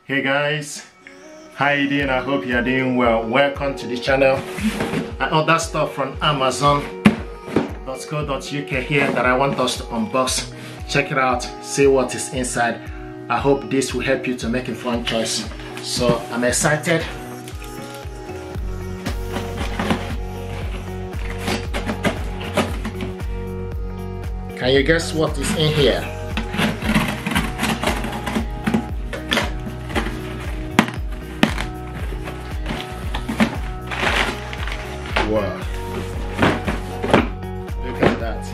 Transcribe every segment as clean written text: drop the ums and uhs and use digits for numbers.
Hey guys, how you doing? I hope you are doing well. Welcome to the channel. I ordered stuff from Amazon.co.uk here that I want us to unbox. Check it out, see what is inside. I hope this will help you to make a fun choice. So I'm excited. Can you guess what is in here? Wow. Look at that.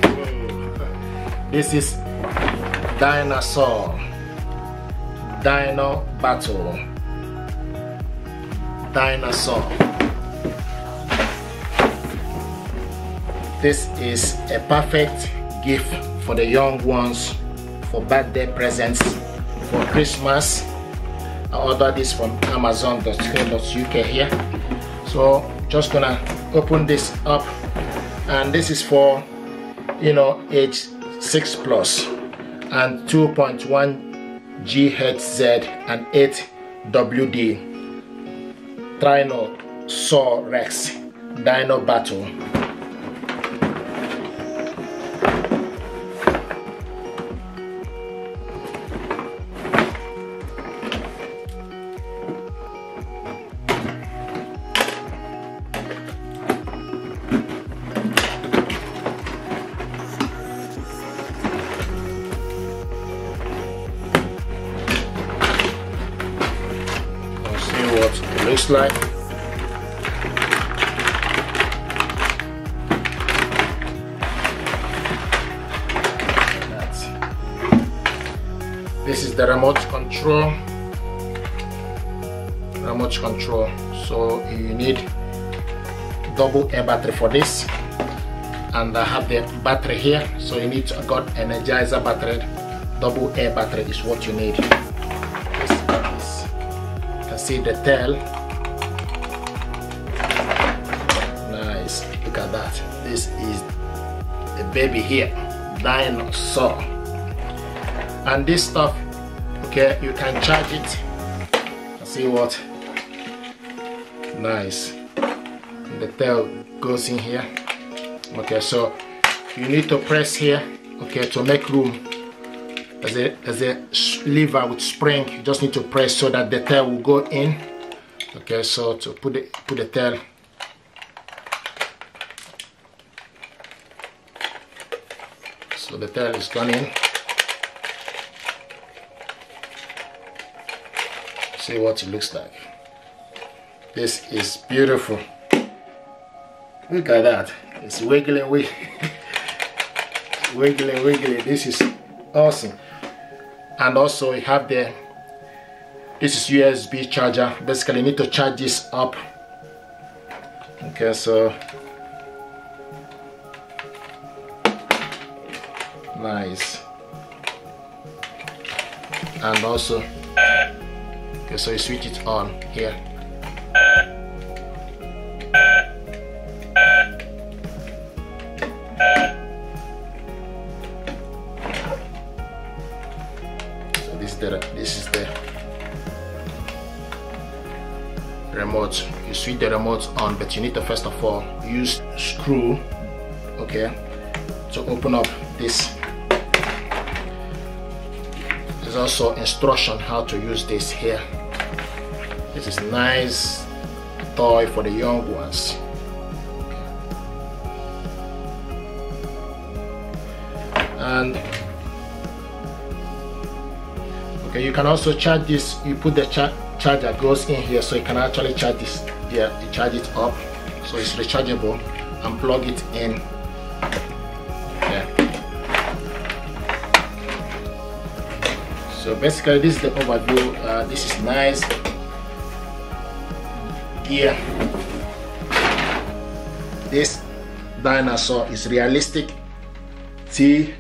Whoa. This is Dinosaur. Dino Battle. Dinosaur. This is a perfect gift for the young ones, for birthday presents, for Christmas. I ordered this from Amazon.co.uk here. So just gonna open this up, and this is for, you know, age 6+ and 2.1 GHz and 8 WD. Dinosaur Rex Dino Battle. What it looks like. This is the remote control. So you need double A battery for this, and I have the battery here. So you need to got Energizer battery. Double A battery is what you need. See the tail. Nice. Look at that. This is the baby here, Dinosaur. And this stuff, okay, you can charge it. See what? Nice. The tail goes in here. Okay, so you need to press here, okay, to make room. There's a lever with spring. You just need to press so that the tail will go in. Okay, so to put the tail. So the tail is gone in. See what it looks like. This is beautiful. Look at that. It's wiggling, wiggling. This is awesome. And also you have this is USB charger. Basically you need to charge this up. Okay, so nice. And also, okay, so you switch it on here. This is the remote. You switch the remote on, but you need to first of all use screw, okay, to open up this. There's also instruction how to use this here. This is nice toy for the young ones. And okay, you can also charge this. You put the charger goes in here, so you can actually charge this. Yeah, you charge it up, so it's rechargeable, and plug it in. Yeah. So basically, this is the overview. This is nice. Yeah. This dinosaur is realistic. T-Rex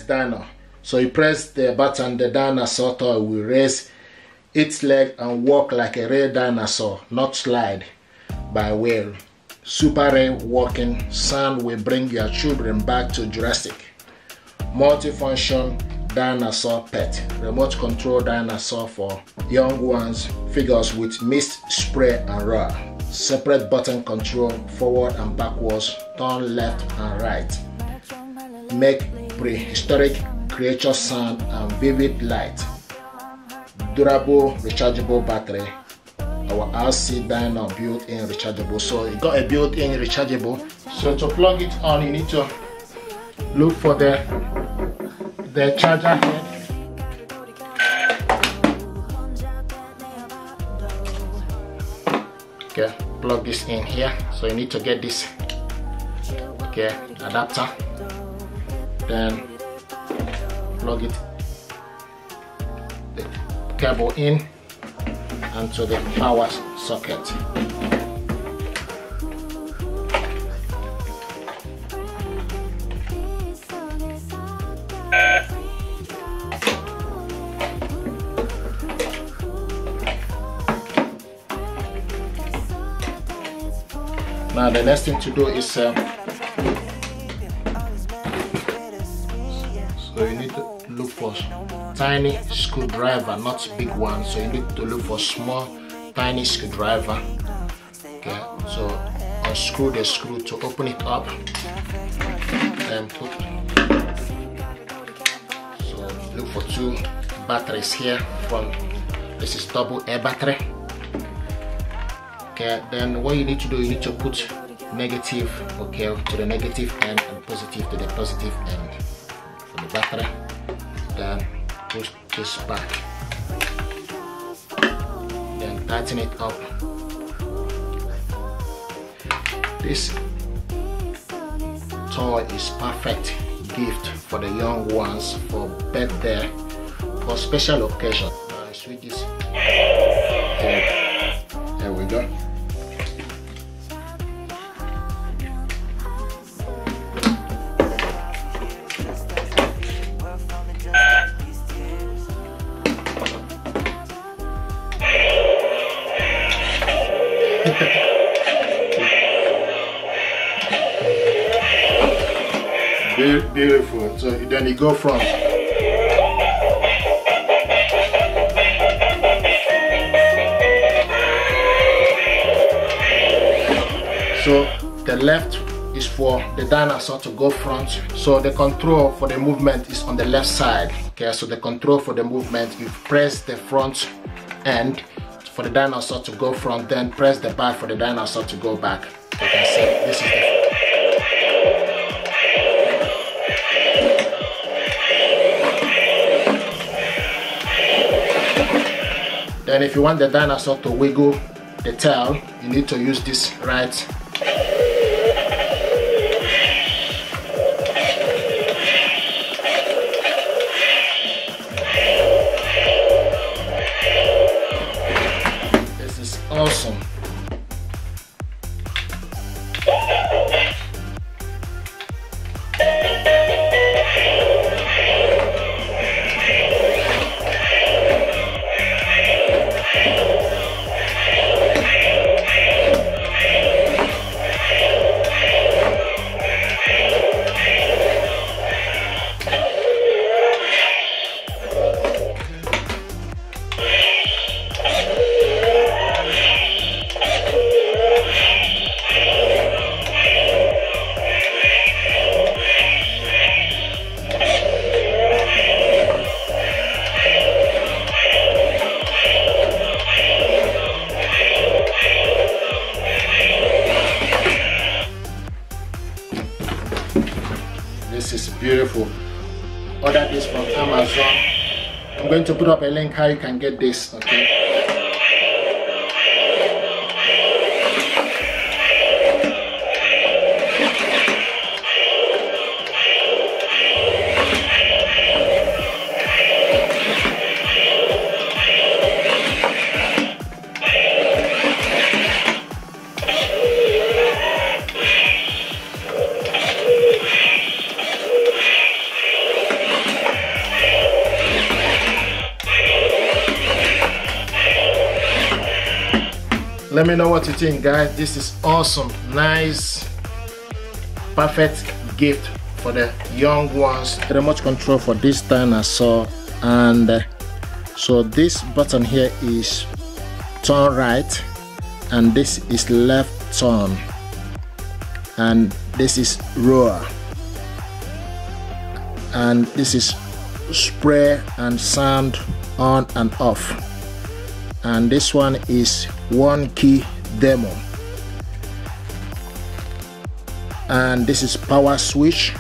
Dino. So you press the button, the dinosaur toy will raise its leg and walk like a real dinosaur, not slide by whale. Super rare walking sound will bring your children back to Jurassic. multifunction dinosaur pet, remote control dinosaur for young ones, figures with mist, spray and roar, separate button control forward and backwards, turn left and right, make prehistoric creature sound and vivid light, durable rechargeable battery. Our RC Dino built-in rechargeable, so it got a built-in rechargeable. So to plug it on, you need to look for the charger head. Okay, plug this in here. So you need to get this adapter, then plug it, the cable in and to the power socket. Now the next thing to do is so you need to look for tiny screwdriver, not big one. So you need to look for small tiny screwdriver. Okay, so unscrew the screw to open it up, then put, so look for 2 batteries here. From this is double A battery. Okay, then what you need to do, you need to put negative, okay, to the negative end and positive to the positive end for the battery. Then push this back, then tighten it up. This toy is perfect gift for the young ones for birthday or special occasion. Now switch this. There we go. Beautiful. So then you go from so the left is for the dinosaur to go front. So the control for the movement is on the left side. Okay, so the control for the movement, you press the front end for the dinosaur to go front, then press the back for the dinosaur to go back. You can see this is the Then if you want the dinosaur to wiggle the tail, you need to use this right. This is awesome. This is beautiful. Order this from Amazon. I'm going to put up a link how you can get this, okay? Let me know what you think, guys. This is awesome, nice, perfect gift for the young ones. The remote control for this dinosaur, and so this button here is turn right, and this is left turn, and this is roar, and this is spray and sound on and off, and this one is one key demo, and this is power switch,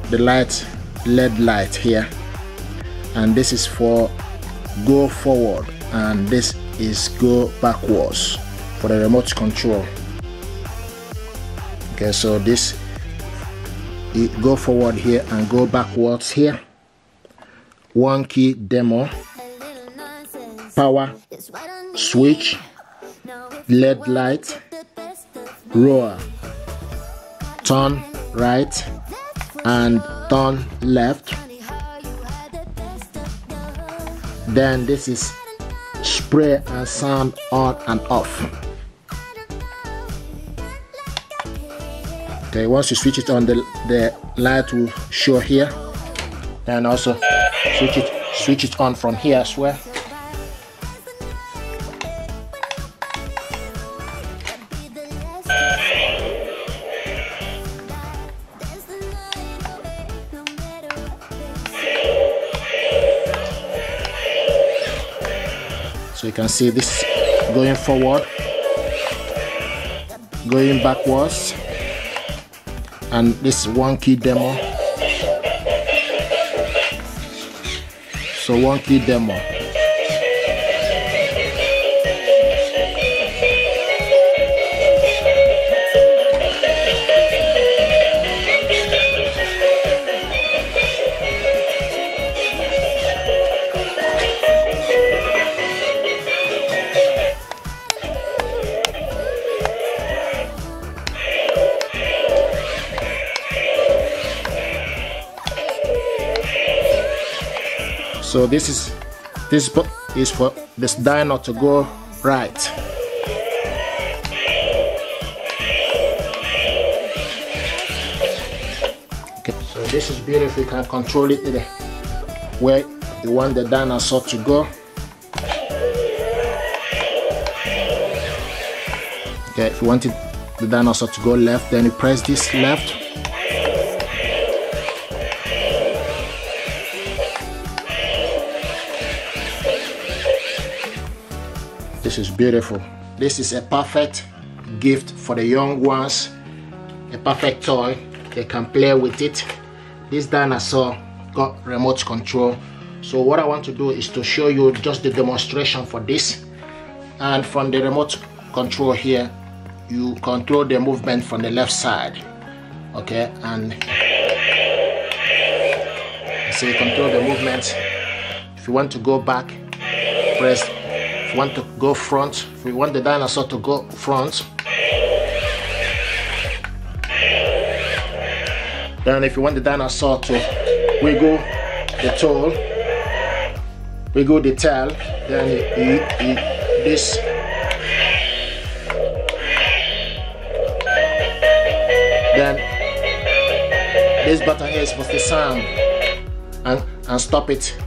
the light, LED light here, and this is for go forward, and this is go backwards for the remote control. Okay, so this go forward here and go backwards here. One key demo, power switch, LED light, roar, turn right and turn left. Then this is spray and sound on and off. Okay, once you switch it on, the light will show here, and also switch it on from here as well. So you can see this going forward, going backwards, and this one key demo. So one key demo. So this is for this dino to go right. Okay, so this is beautiful. You can control it where you want the dinosaur to go. Okay, if you wanted the dinosaur to go left, then you press this left. This is beautiful. This is a perfect gift for the young ones, a perfect toy. They can play with it. This dinosaur got remote control. So what I want to do is to show you just the demonstration for this. And from the remote control here, you control the movement from the left side. Okay, and so you control the movement. If you want to go back, press. If you want to go front, if you want the dinosaur to go front, then if you want the dinosaur to wiggle the toe, wiggle the tail, then this. Then this button here is supposed to sound and stop it.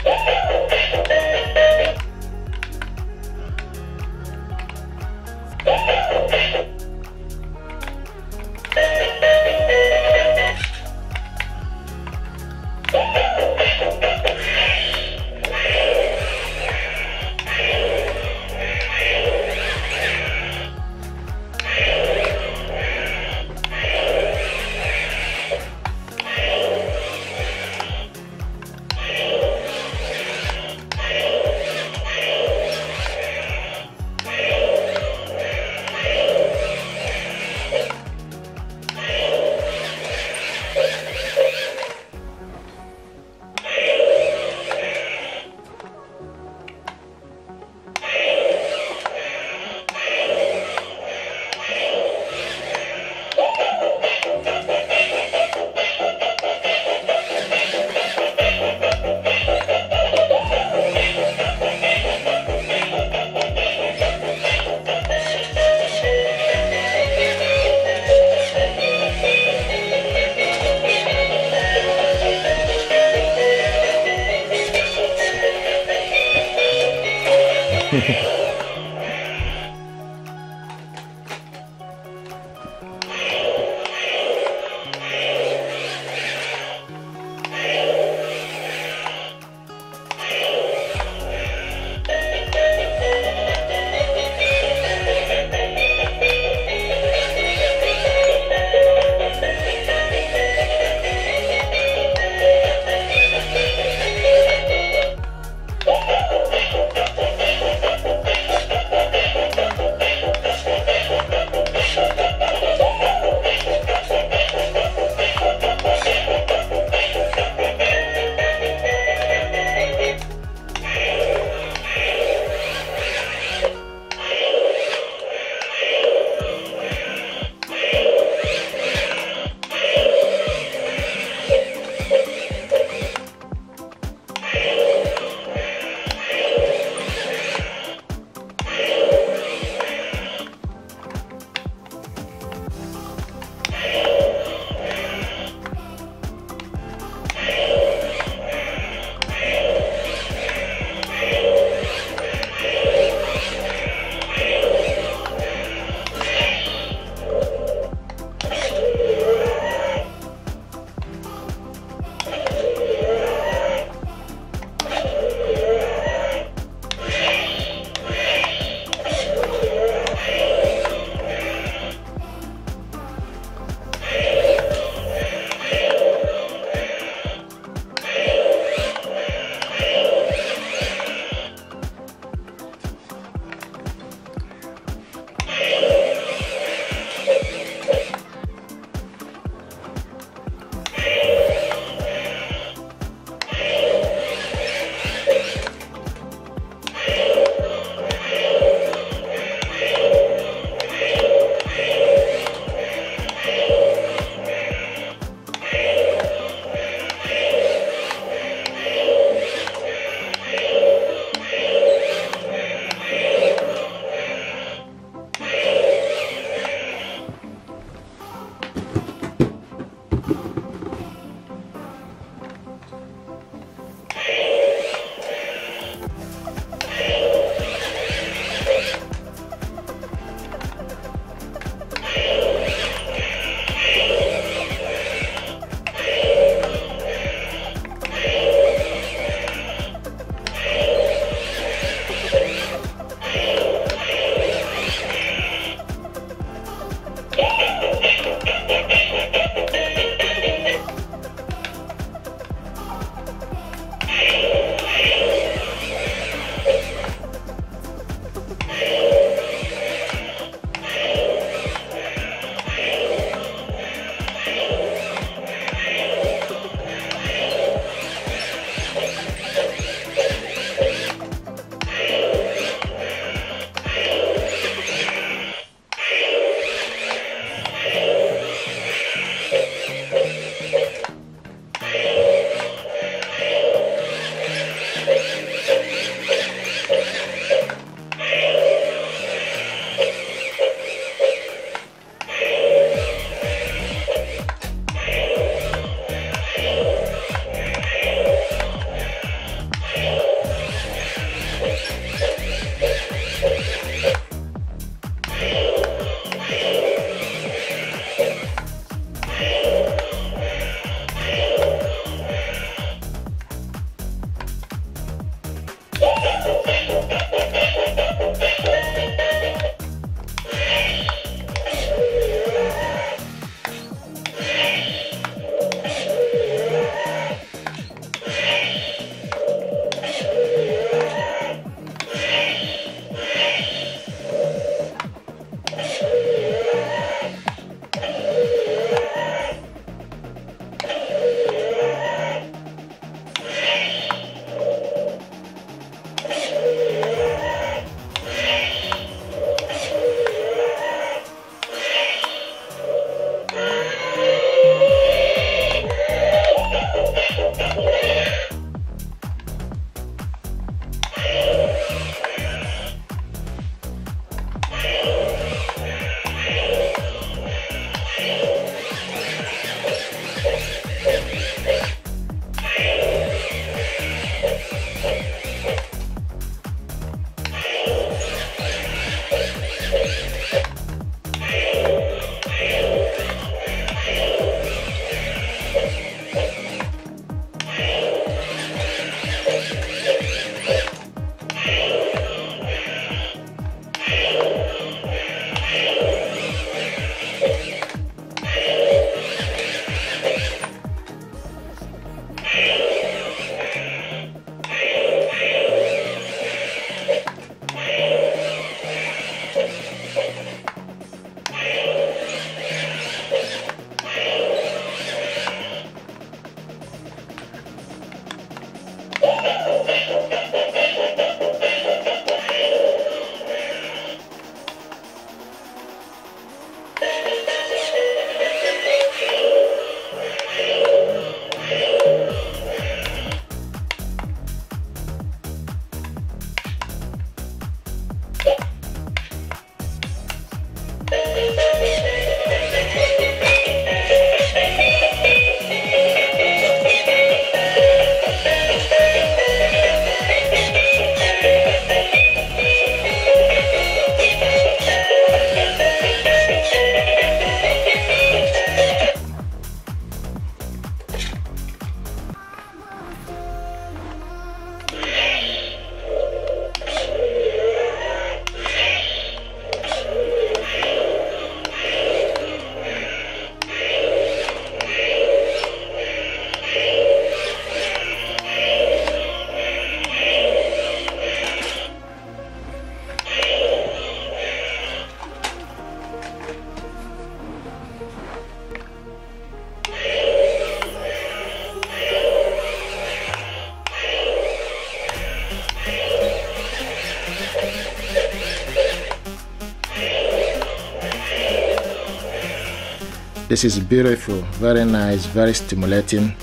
This is beautiful, very nice, very stimulating,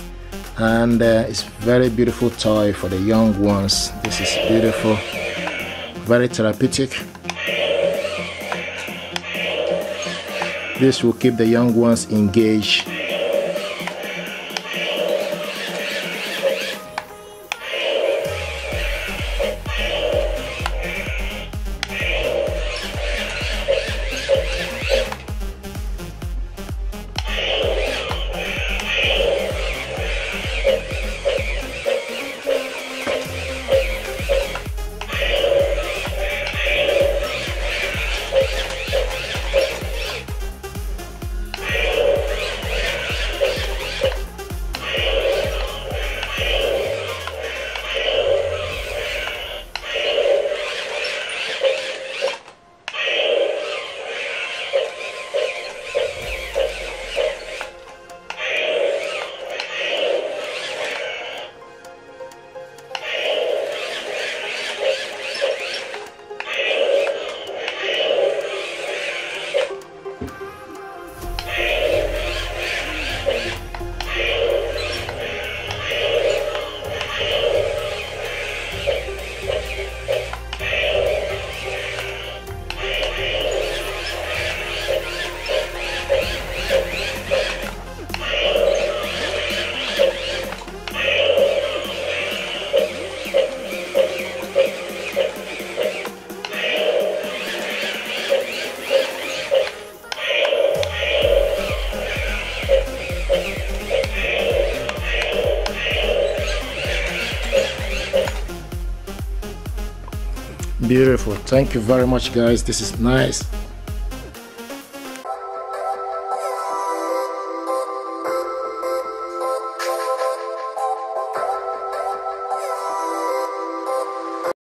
and it's very beautiful toy for the young ones. This is beautiful, very therapeutic. This will keep the young ones engaged. Beautiful. Thank you very much, guys. This is nice.